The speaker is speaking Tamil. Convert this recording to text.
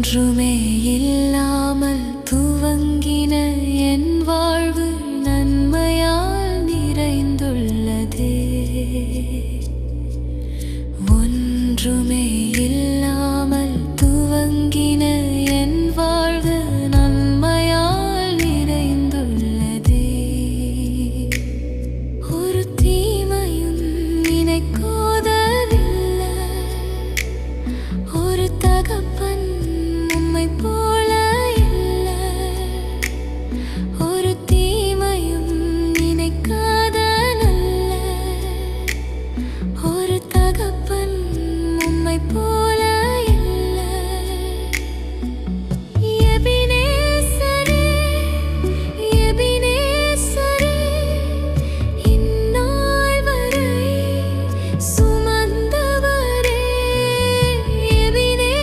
ஒன்றுமே இல்லாமல் துவங்கின என் வாழ்வு நன்மையால் நிறைந்துள்ளதே. ஒன்றுமே இல்லாமல் துவங்கின என் வாழ்வு நன்மையால் நிறைந்துள்ளதே. ஒரு தீமையும் நினைக்கோதவில்லை. ஒரு தகப்பன் உம்மை